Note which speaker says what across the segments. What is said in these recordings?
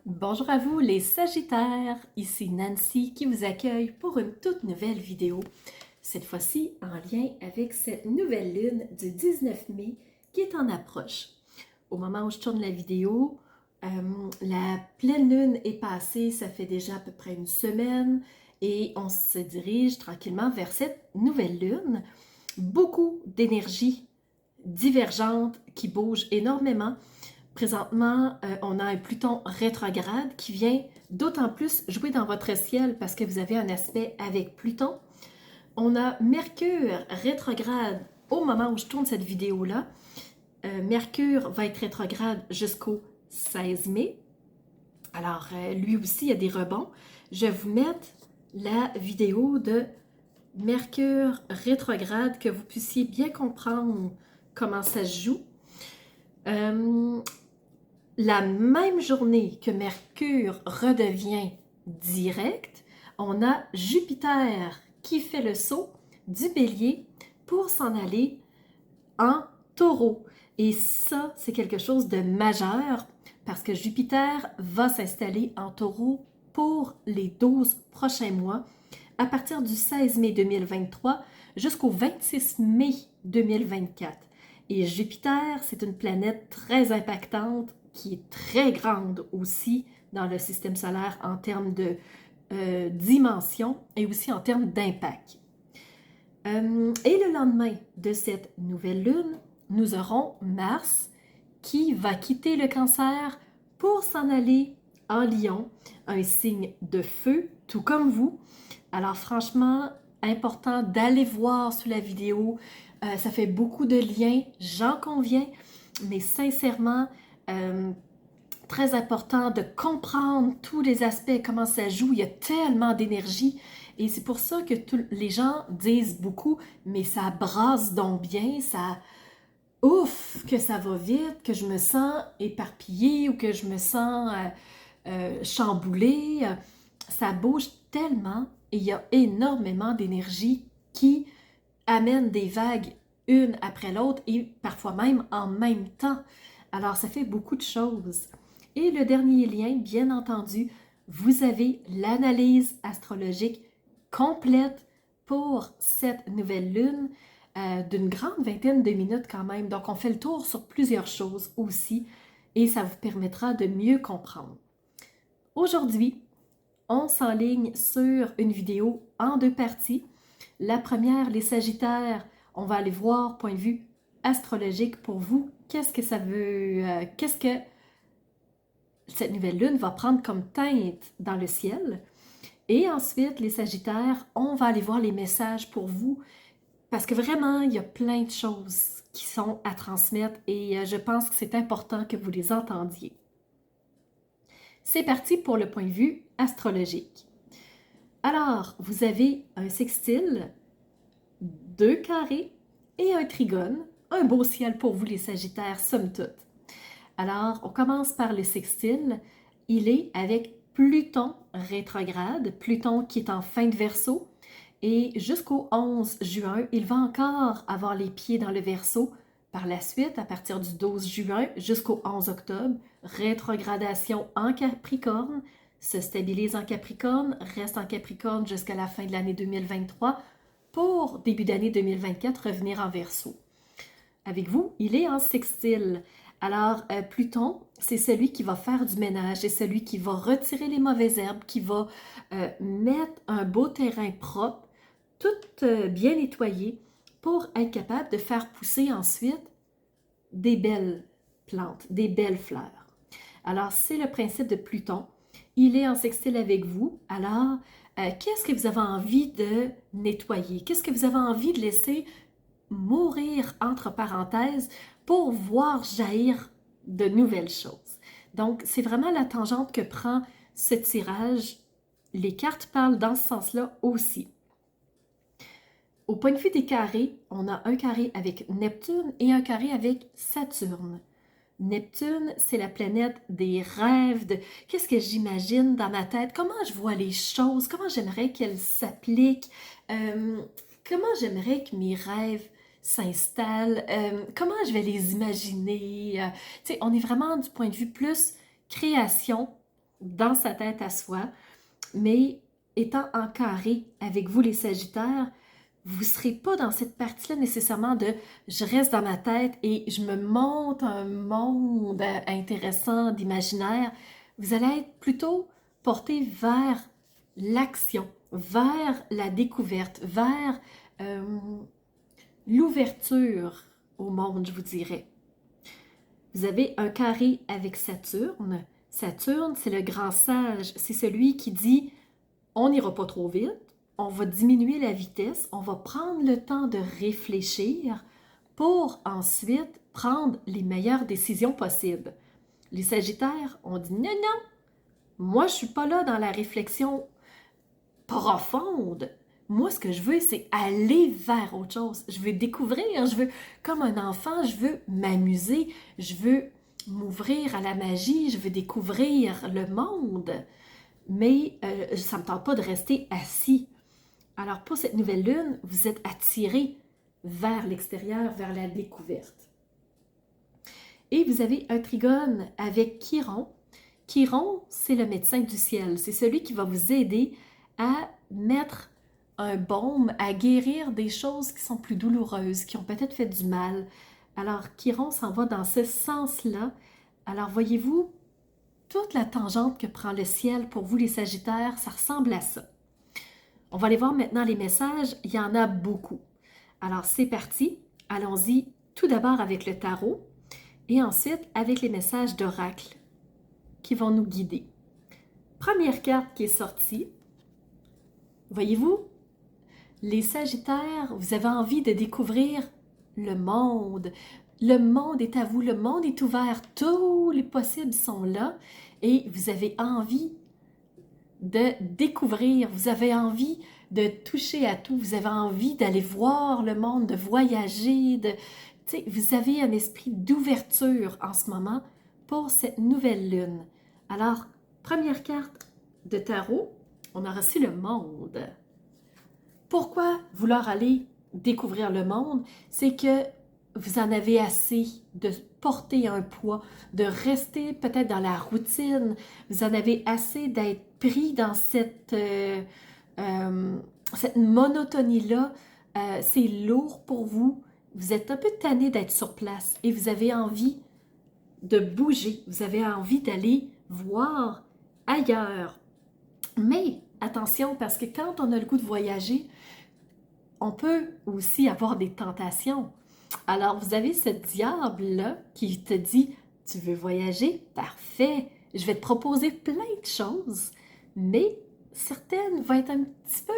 Speaker 1: Bonjour à vous les Sagittaires, ici Nancy qui vous accueille pour une toute nouvelle vidéo. Cette fois-ci en lien avec cette nouvelle lune du 19 mai qui est en approche. Au moment où je tourne la vidéo, la pleine lune est passée, ça fait déjà à peu près une semaine et on se dirige tranquillement vers cette nouvelle lune. Beaucoup d'énergie divergente qui bouge énormément. Présentement, on a un Pluton rétrograde qui vient d'autant plus jouer dans votre ciel parce que vous avez un aspect avec Pluton. On a Mercure rétrograde au moment où je tourne cette vidéo-là. Mercure va être rétrograde jusqu'au 16 mai. Alors, lui aussi, il y a des rebonds. Je vais vous mettre la vidéo de Mercure rétrograde, que vous puissiez bien comprendre comment ça se joue. La même journée que Mercure redevient direct, on a Jupiter qui fait le saut du Bélier pour s'en aller en Taureau. Et ça, c'est quelque chose de majeur parce que Jupiter va s'installer en Taureau pour les 12 prochains mois, à partir du 16 mai 2023 jusqu'au 26 mai 2024. Et Jupiter, c'est une planète très impactante qui est très grande aussi dans le système solaire en termes de dimension et aussi en termes d'impact. Et le lendemain de cette nouvelle lune, nous aurons Mars qui va quitter le Cancer pour s'en aller en Lion, un signe de feu, tout comme vous. Alors franchement, important d'aller voir sous la vidéo. Ça fait beaucoup de liens, j'en conviens, mais sincèrement, très important de comprendre tous les aspects, comment ça joue. Il y a tellement d'énergie et c'est pour ça que les gens disent beaucoup, mais ça brasse donc bien, ça... Ouf, que ça va vite, que je me sens éparpillée ou que je me sens chamboulée. Ça bouge tellement et il y a énormément d'énergie qui amène des vagues une après l'autre et parfois même en même temps. Alors, ça fait beaucoup de choses. Et le dernier lien, bien entendu, vous avez l'analyse astrologique complète pour cette nouvelle lune d'une grande vingtaine de minutes quand même. Donc, on fait le tour sur plusieurs choses aussi et ça vous permettra de mieux comprendre. Aujourd'hui, on s'enligne sur une vidéo en deux parties. La première, les Sagittaires, on va aller voir point de vue astrologique pour vous. Qu'est-ce que ça veut, qu'est-ce que cette nouvelle lune va prendre comme teinte dans le ciel. Et ensuite, les Sagittaires, on va aller voir les messages pour vous parce que vraiment, il y a plein de choses qui sont à transmettre et je pense que c'est important que vous les entendiez. C'est parti pour le point de vue astrologique. Alors, vous avez un sextile, deux carrés et un trigone. Un beau ciel pour vous les Sagittaires, somme toute. Alors, on commence par le sextile. Il est avec Pluton rétrograde, Pluton qui est en fin de Verseau. Et jusqu'au 11 juin, il va encore avoir les pieds dans le Verseau. Par la suite, à partir du 12 juin jusqu'au 11 octobre, rétrogradation en Capricorne, se stabilise en Capricorne, reste en Capricorne jusqu'à la fin de l'année 2023 pour début d'année 2024 revenir en Verseau. Avec vous, il est en sextile. Alors, Pluton, c'est celui qui va faire du ménage, c'est celui qui va retirer les mauvaises herbes, qui va mettre un beau terrain propre, tout bien nettoyé, pour être capable de faire pousser ensuite des belles plantes, des belles fleurs. Alors, c'est le principe de Pluton. Il est en sextile avec vous. Alors, qu'est-ce que vous avez envie de nettoyer? Qu'est-ce que vous avez envie de laisser mourir entre parenthèses pour voir jaillir de nouvelles choses? Donc, c'est vraiment la tangente que prend ce tirage. Les cartes parlent dans ce sens-là aussi. Au point de vue des carrés, on a un carré avec Neptune et un carré avec Saturne. Neptune, c'est la planète des rêves, de qu'est-ce que j'imagine dans ma tête, comment je vois les choses, comment j'aimerais qu'elles s'appliquent, comment j'aimerais que mes rêves s'installent, comment je vais les imaginer. Tu sais, on est vraiment du point de vue plus création dans sa tête à soi, mais étant en carré avec vous les Sagittaires, vous ne serez pas dans cette partie-là nécessairement de je reste dans ma tête et je me monte un monde intéressant d'imaginaire. Vous allez être plutôt porté vers l'action, vers la découverte, vers l'ouverture au monde, je vous dirais. Vous avez un carré avec Saturne. Saturne, c'est le grand sage. C'est celui qui dit on n'ira pas trop vite, on va diminuer la vitesse, on va prendre le temps de réfléchir pour ensuite prendre les meilleures décisions possibles. Les Sagittaires ont dit non, non, moi je suis pas là dans la réflexion profonde. Moi, ce que je veux, c'est aller vers autre chose. Je veux découvrir, je veux, comme un enfant, je veux m'amuser, je veux m'ouvrir à la magie, je veux découvrir le monde. Mais ça ne me tente pas de rester assis. Alors, pour cette nouvelle lune, vous êtes attiré vers l'extérieur, vers la découverte. Et vous avez un trigone avec Chiron. Chiron, c'est le médecin du ciel. C'est celui qui va vous aider à mettre un baume, à guérir des choses qui sont plus douloureuses, qui ont peut-être fait du mal. Alors, Chiron s'en va dans ce sens-là. Alors, voyez-vous, toute la tangente que prend le ciel pour vous les Sagittaires, ça ressemble à ça. On va aller voir maintenant les messages. Il y en a beaucoup. Alors, c'est parti. Allons-y tout d'abord avec le tarot et ensuite avec les messages d'oracle qui vont nous guider. Première carte qui est sortie. Voyez-vous, les Sagittaires, vous avez envie de découvrir le monde. Le monde est à vous, le monde est ouvert, tous les possibles sont là et vous avez envie de découvrir, vous avez envie de toucher à tout, vous avez envie d'aller voir le monde, de voyager, vous avez un esprit d'ouverture en ce moment pour cette nouvelle lune. Alors, première carte de tarot, on a reçu le monde. Pourquoi vouloir aller découvrir le monde? C'est que vous en avez assez de porter un poids, de rester peut-être dans la routine. Vous en avez assez d'être pris dans cette monotonie-là. C'est lourd pour vous. Vous êtes un peu tanné d'être sur place et vous avez envie de bouger. Vous avez envie d'aller voir ailleurs. Mais attention, parce que quand on a le goût de voyager, on peut aussi avoir des tentations. Alors, vous avez ce diable-là qui te dit « Tu veux voyager? Parfait! Je vais te proposer plein de choses, mais certaines vont être un petit peu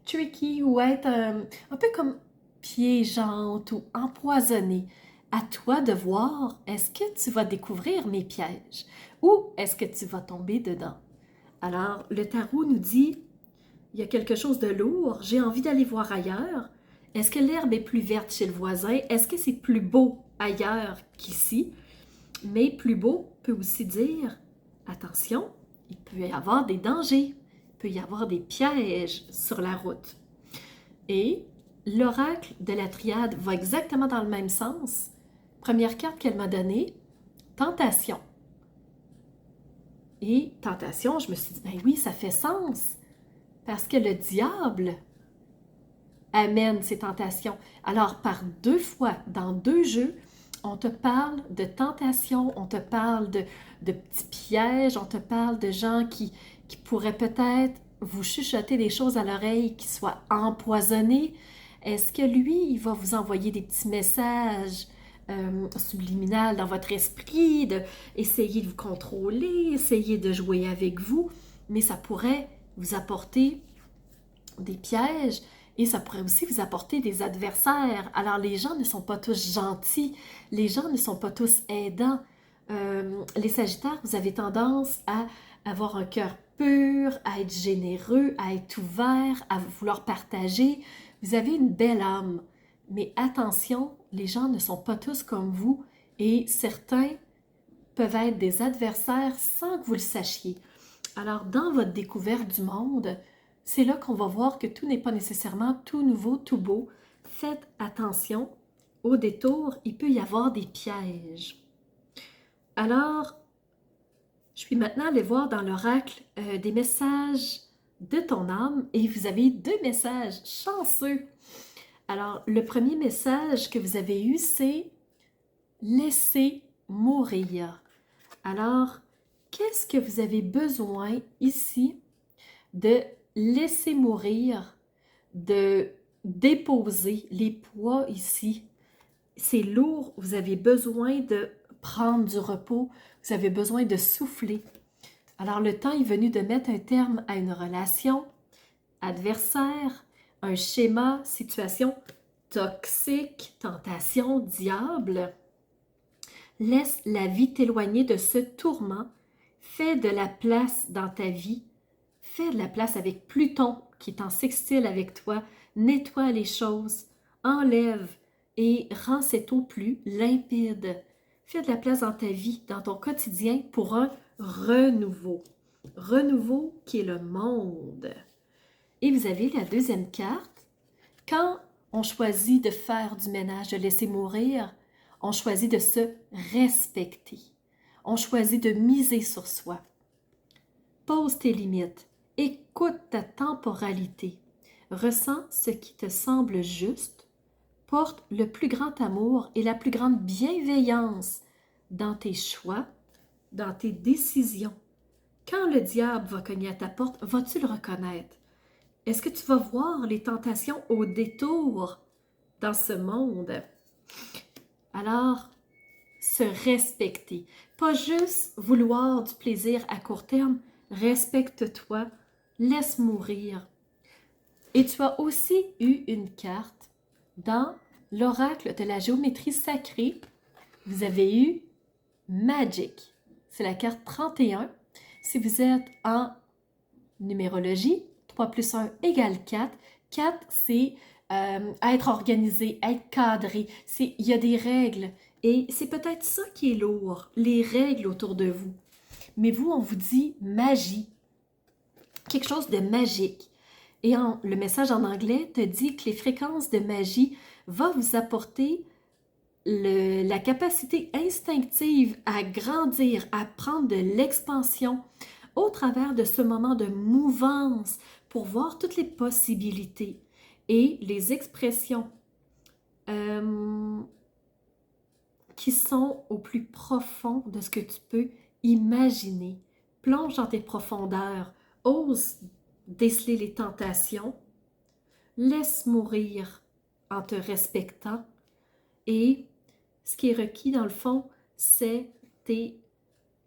Speaker 1: tricky ou être un peu comme piégeantes ou empoisonnées. À toi de voir, est-ce que tu vas découvrir mes pièges ou est-ce que tu vas tomber dedans? » Alors, le tarot nous dit « Il y a quelque chose de lourd, j'ai envie d'aller voir ailleurs. » Est-ce que l'herbe est plus verte chez le voisin? Est-ce que c'est plus beau ailleurs qu'ici? Mais plus beau peut aussi dire, attention, il peut y avoir des dangers, il peut y avoir des pièges sur la route. Et l'oracle de la triade va exactement dans le même sens. Première carte qu'elle m'a donnée, tentation. Et tentation, je me suis dit, ben oui, ça fait sens. Parce que le diable amène ces tentations. Alors, par deux fois, dans deux jeux, on te parle de tentations, on te parle de petits pièges, on te parle de gens qui pourraient peut-être vous chuchoter des choses à l'oreille qui soient empoisonnées. Est-ce que lui, il va vous envoyer des petits messages subliminaux dans votre esprit, essayer de vous contrôler, essayer de jouer avec vous, mais ça pourrait vous apporter des pièges. Et ça pourrait aussi vous apporter des adversaires. Alors, les gens ne sont pas tous gentils. Les gens ne sont pas tous aidants. Les Sagittaires, vous avez tendance à avoir un cœur pur, à être généreux, à être ouvert, à vouloir partager. Vous avez une belle âme. Mais attention, les gens ne sont pas tous comme vous et certains peuvent être des adversaires sans que vous le sachiez. Alors, dans votre découverte du monde, c'est là qu'on va voir que tout n'est pas nécessairement tout nouveau, tout beau. faites attention, au détour, il peut y avoir des pièges. Alors, je suis maintenant allée voir dans l'oracle des messages de ton âme et vous avez 2 messages chanceux. Alors, le premier message que vous avez eu, c'est « Laissez mourir ». Alors, qu'est-ce que vous avez besoin ici de laisser mourir, de déposer les poids ici? C'est lourd, vous avez besoin de prendre du repos, vous avez besoin de souffler. Alors le temps est venu de mettre un terme à une relation, adversaire, un schéma, situation toxique, tentation, diable. Laisse la vie t'éloigner de ce tourment. Fais de la place dans ta vie. Fais de la place avec Pluton qui est en sextile avec toi. Nettoie les choses. Enlève et rends cette eau plus limpide. Fais de la place dans ta vie, dans ton quotidien pour un renouveau. Renouveau qui est le monde. Et vous avez la deuxième carte. Quand on choisit de faire du ménage, de laisser mourir, on choisit de se respecter. On choisit de miser sur soi. Pose tes limites. Écoute ta temporalité. Ressens ce qui te semble juste. Porte le plus grand amour et la plus grande bienveillance dans tes choix, dans tes décisions. Quand le diable va cogner à ta porte, vas-tu le reconnaître? Est-ce que tu vas voir les tentations au détour dans ce monde? Alors, se respecter. Pas juste vouloir du plaisir à court terme. Respecte-toi. Laisse mourir. Et tu as aussi eu une carte dans l'oracle de la géométrie sacrée. Vous avez eu Magic. C'est la carte 31. Si vous êtes en numérologie, 3 plus 1 égale 4. 4, c'est être organisé, être cadré. Il y a des règles. Et c'est peut-être ça qui est lourd, les règles autour de vous. Mais vous, on vous dit magie. Quelque chose de magique. Et le message en anglais te dit que les fréquences de magie vont vous apporter la capacité instinctive à grandir, à prendre de l'expansion au travers de ce moment de mouvance pour voir toutes les possibilités et les expressions qui sont au plus profond de ce que tu peux imaginer. Plonge dans tes profondeurs, ose déceler les tentations, laisse mourir en te respectant et ce qui est requis dans le fond, c'est tes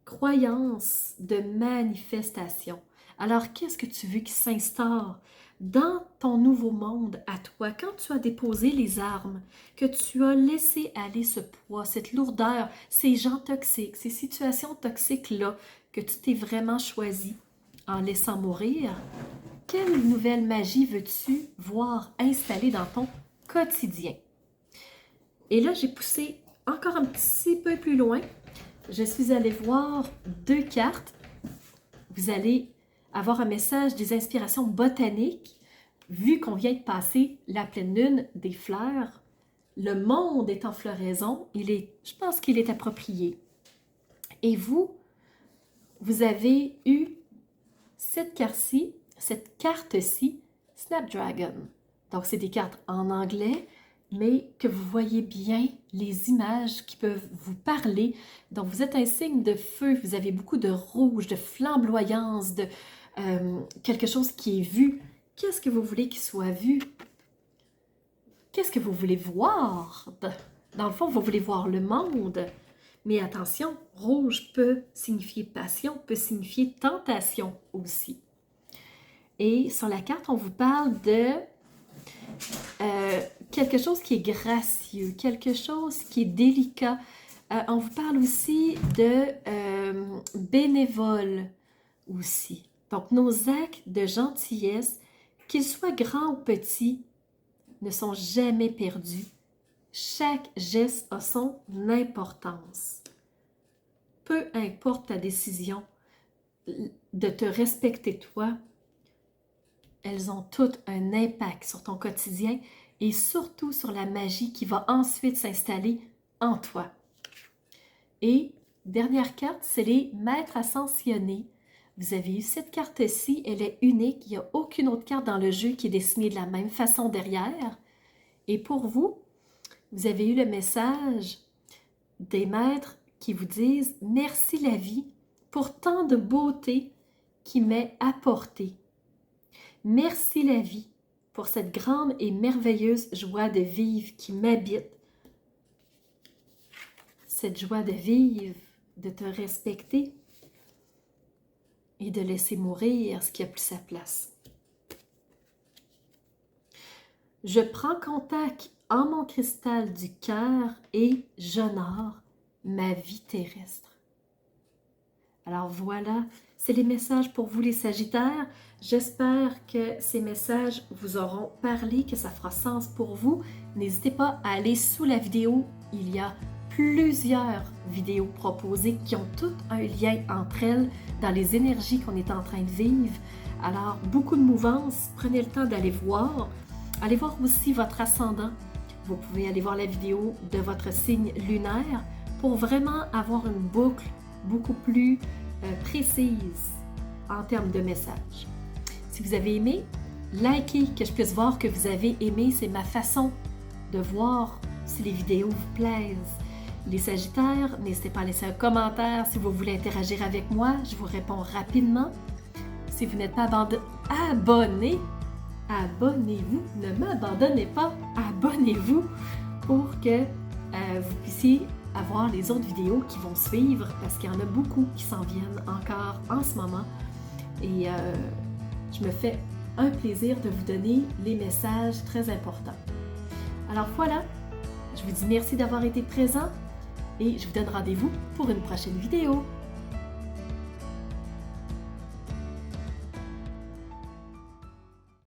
Speaker 1: croyances de manifestation. Alors, qu'est-ce que tu veux qui s'instaure dans ton nouveau monde à toi, quand tu as déposé les armes, que tu as laissé aller ce poids, cette lourdeur, ces gens toxiques, ces situations toxiques-là, que tu t'es vraiment choisi en laissant mourir, quelle nouvelle magie veux-tu voir installée dans ton quotidien? Et là, j'ai poussé encore un petit peu plus loin. Je suis allée voir 2 cartes. Vous allez avoir un message des inspirations botaniques. Vu qu'on vient de passer la pleine lune des fleurs, le monde est en floraison. Je pense qu'il est approprié. Et vous avez eu cette carte-ci, Snapdragon. Donc, c'est des cartes en anglais, mais que vous voyez bien les images qui peuvent vous parler. Donc, vous êtes un signe de feu, vous avez beaucoup de rouge, de flamboyance, de quelque chose qui est vu. Qu'est-ce que vous voulez qu'il soit vu? Qu'est-ce que vous voulez voir? Dans le fond, vous voulez voir le monde. Mais attention, rouge peut signifier passion, peut signifier tentation aussi. Et sur la carte, on vous parle de quelque chose qui est gracieux, quelque chose qui est délicat. On vous parle aussi de bénévole aussi. Donc, nos actes de gentillesse, qu'ils soient grands ou petits, ne sont jamais perdus. Chaque geste a son importance. Peu importe ta décision de te respecter toi, elles ont toutes un impact sur ton quotidien et surtout sur la magie qui va ensuite s'installer en toi. Et dernière carte, c'est les maîtres ascensionnés. Vous avez eu cette carte-ci, elle est unique, il n'y a aucune autre carte dans le jeu qui est dessinée de la même façon derrière. Et pour vous, vous avez eu le message des maîtres qui vous disent « Merci la vie pour tant de beauté qui m'est apportée. Merci la vie pour cette grande et merveilleuse joie de vivre qui m'habite. Cette joie de vivre, de te respecter et de laisser mourir ce qui a plus sa place. Je prends contact en mon cristal du cœur et j'honore ma vie terrestre. » Alors voilà, c'est les messages pour vous les Sagittaires. J'espère que ces messages vous auront parlé, que ça fera sens pour vous. N'hésitez pas à aller sous la vidéo. Il y a plusieurs vidéos proposées qui ont toutes un lien entre elles dans les énergies qu'on est en train de vivre. Alors, beaucoup de mouvances. Prenez le temps d'aller voir. Allez voir aussi votre ascendant. Vous pouvez aller voir la vidéo de votre signe lunaire pour vraiment avoir une boucle beaucoup plus précise en termes de messages. Si vous avez aimé, likez, que je puisse voir que vous avez aimé. C'est ma façon de voir si les vidéos vous plaisent. Les Sagittaires, n'hésitez pas à laisser un commentaire si vous voulez interagir avec moi. Je vous réponds rapidement. Si vous n'êtes pas abonné, abonnez-vous. Ne m'abandonnez pas. Abonnez-vous pour que vous puissiez avoir les autres vidéos qui vont suivre parce qu'il y en a beaucoup qui s'en viennent encore en ce moment. Et je me fais un plaisir de vous donner les messages très importants. Alors voilà, je vous dis merci d'avoir été présent et je vous donne rendez-vous pour une prochaine vidéo.